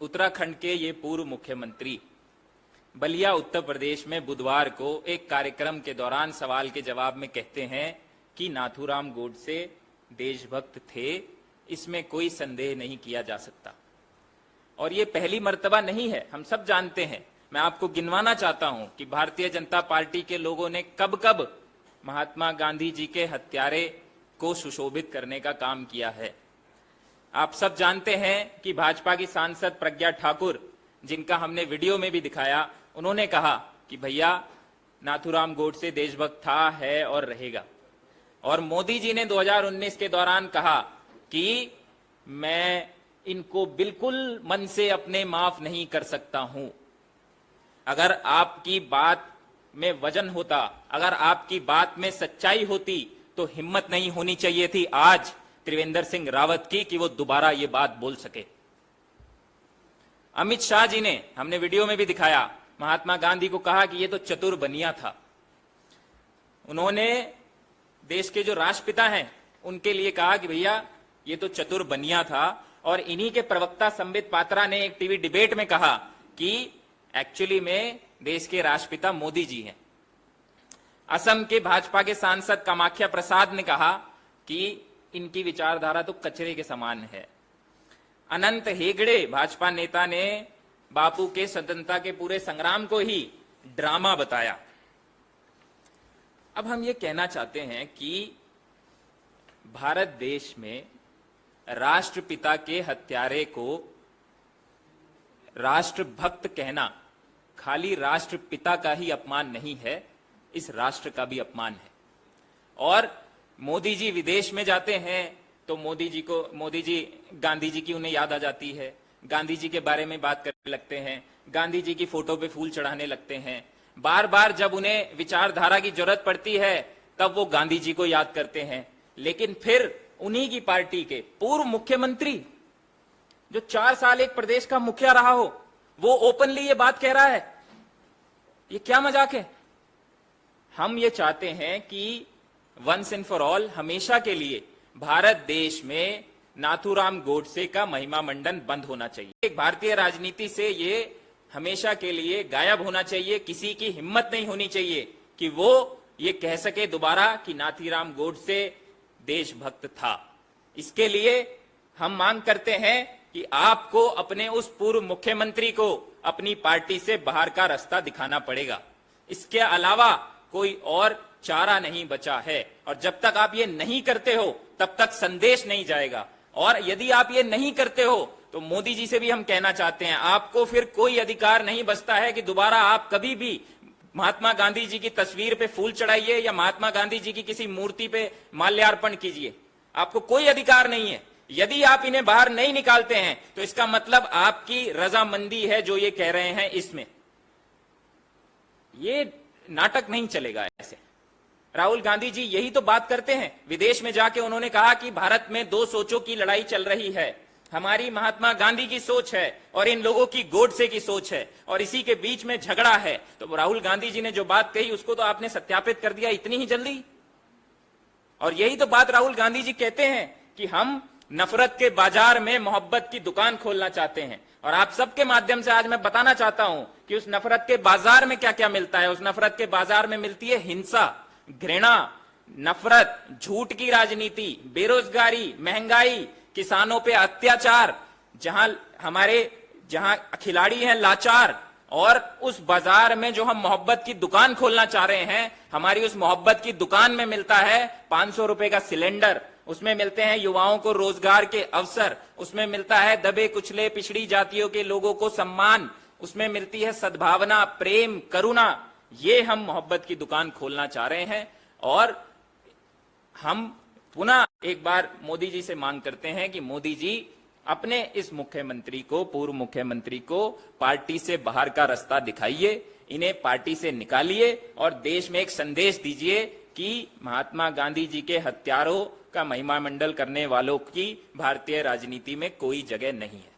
उत्तराखंड के ये पूर्व मुख्यमंत्री बलिया उत्तर प्रदेश में बुधवार को एक कार्यक्रम के दौरान सवाल के जवाब में कहते हैं कि नाथूराम गोडसे देशभक्त थे, इसमें कोई संदेह नहीं किया जा सकता। और ये पहली मर्तबा नहीं है, हम सब जानते हैं। मैं आपको गिनवाना चाहता हूं कि भारतीय जनता पार्टी के लोगों ने कब कब महात्मा गांधी जी के हत्यारे को सुशोभित करने का काम किया है। आप सब जानते हैं कि भाजपा की सांसद प्रज्ञा ठाकुर, जिनका हमने वीडियो में भी दिखाया, उन्होंने कहा कि भैया नाथूराम गोडसे देशभक्त था, है और रहेगा। और मोदी जी ने 2019 के दौरान कहा कि मैं इनको बिल्कुल मन से अपने माफ नहीं कर सकता हूं। अगर आपकी बात में वजन होता, अगर आपकी बात में सच्चाई होती, तो हिम्मत नहीं होनी चाहिए थी आज त्रिवेंद्र सिंह रावत की कि वो दोबारा ये बात बोल सके। अमित शाह जी ने, हमने वीडियो में भी दिखाया, महात्मा गांधी को कहा कि ये तो चतुर बनिया था। उन्होंने देश के जो राष्ट्रपिता हैं उनके लिए कहा कि भैया ये तो चतुर बनिया था। और इन्हीं के प्रवक्ता संबित पात्रा ने एक टीवी डिबेट में कहा कि एक्चुअली में देश के राष्ट्रपिता मोदी जी हैं। असम के भाजपा के सांसद कामाख्या प्रसाद ने कहा कि इनकी विचारधारा तो कचरे के समान है। अनंत हेगड़े भाजपा नेता ने बापू के स्वतंत्रता के पूरे संग्राम को ही ड्रामा बताया। अब हम ये कहना चाहते हैं कि भारत देश में राष्ट्रपिता के हत्यारे को राष्ट्रभक्त कहना खाली राष्ट्रपिता का ही अपमान नहीं है, इस राष्ट्र का भी अपमान है। और मोदी जी विदेश में जाते हैं तो मोदी जी गांधी जी की उन्हें याद आ जाती है, गांधी जी के बारे में बात करने लगते हैं, गांधी जी की फोटो पे फूल चढ़ाने लगते हैं। बार बार जब उन्हें विचारधारा की जरूरत पड़ती है तब वो गांधी जी को याद करते हैं। लेकिन फिर उन्हीं की पार्टी के पूर्व मुख्यमंत्री, जो 4 साल एक प्रदेश का मुखिया रहा हो, वो ओपनली ये बात कह रहा है। ये क्या मजाक है? हम ये चाहते हैं कि वंस एंड फॉर ऑल, हमेशा के लिए भारत देश में नाथूराम गोडसे का महिमा मंडन बंद होना चाहिए। एक भारतीय राजनीति से ये हमेशा के लिए गायब होना चाहिए। किसी की हिम्मत नहीं होनी चाहिए कि वो ये कह सके दोबारा कि नाथूराम गोडसे देशभक्त था। इसके लिए हम मांग करते हैं कि आपको अपने उस पूर्व मुख्यमंत्री को अपनी पार्टी से बाहर का रास्ता दिखाना पड़ेगा। इसके अलावा कोई और चारा नहीं बचा है। और जब तक आप ये नहीं करते हो तब तक संदेश नहीं जाएगा। और यदि आप ये नहीं करते हो तो मोदी जी से भी हम कहना चाहते हैं, आपको फिर कोई अधिकार नहीं बचता है कि दोबारा आप कभी भी महात्मा गांधी जी की तस्वीर पे फूल चढ़ाइए या महात्मा गांधी जी की किसी मूर्ति पे माल्यार्पण कीजिए। आपको कोई अधिकार नहीं है। यदि आप इन्हें बाहर नहीं निकालते हैं तो इसका मतलब आपकी रजामंदी है जो ये कह रहे हैं। इसमें ये नाटक नहीं चलेगा ऐसे। राहुल गांधी जी यही तो बात करते हैं। विदेश में जाके उन्होंने कहा कि भारत में 2 सोचों की लड़ाई चल रही है, हमारी महात्मा गांधी की सोच है और इन लोगों की गोडसे की सोच है, और इसी के बीच में झगड़ा है। तो राहुल गांधी जी ने जो बात कही उसको तो आपने सत्यापित कर दिया इतनी ही जल्दी। और यही तो बात राहुल गांधी जी कहते हैं कि हम नफरत के बाजार में मोहब्बत की दुकान खोलना चाहते हैं। और आप सबके माध्यम से आज मैं बताना चाहता हूं कि उस नफरत के बाजार में क्या क्या मिलता है। उस नफरत के बाजार में मिलती है हिंसा, घृणा, नफरत, झूठ की राजनीति, बेरोजगारी, महंगाई, किसानों पे अत्याचार, जहां खिलाड़ी हैं लाचार। और उस बाजार में जो हम मोहब्बत की दुकान खोलना चाह रहे हैं, हमारी उस मोहब्बत की दुकान में मिलता है 500 रुपए का सिलेंडर, उसमें मिलते हैं युवाओं को रोजगार के अवसर, उसमें मिलता है दबे कुचले पिछड़ी जातियों के लोगों को सम्मान, उसमें मिलती है सद्भावना, प्रेम, करुणा। ये हम मोहब्बत की दुकान खोलना चाह रहे हैं। और हम पुनः एक बार मोदी जी से मांग करते हैं कि मोदी जी अपने इस मुख्यमंत्री को, पूर्व मुख्यमंत्री को पार्टी से बाहर का रास्ता दिखाइए, इन्हें पार्टी से निकालिए और देश में एक संदेश दीजिए कि महात्मा गांधी जी के हत्यारों का महिमा मंडल करने वालों की भारतीय राजनीति में कोई जगह नहीं है।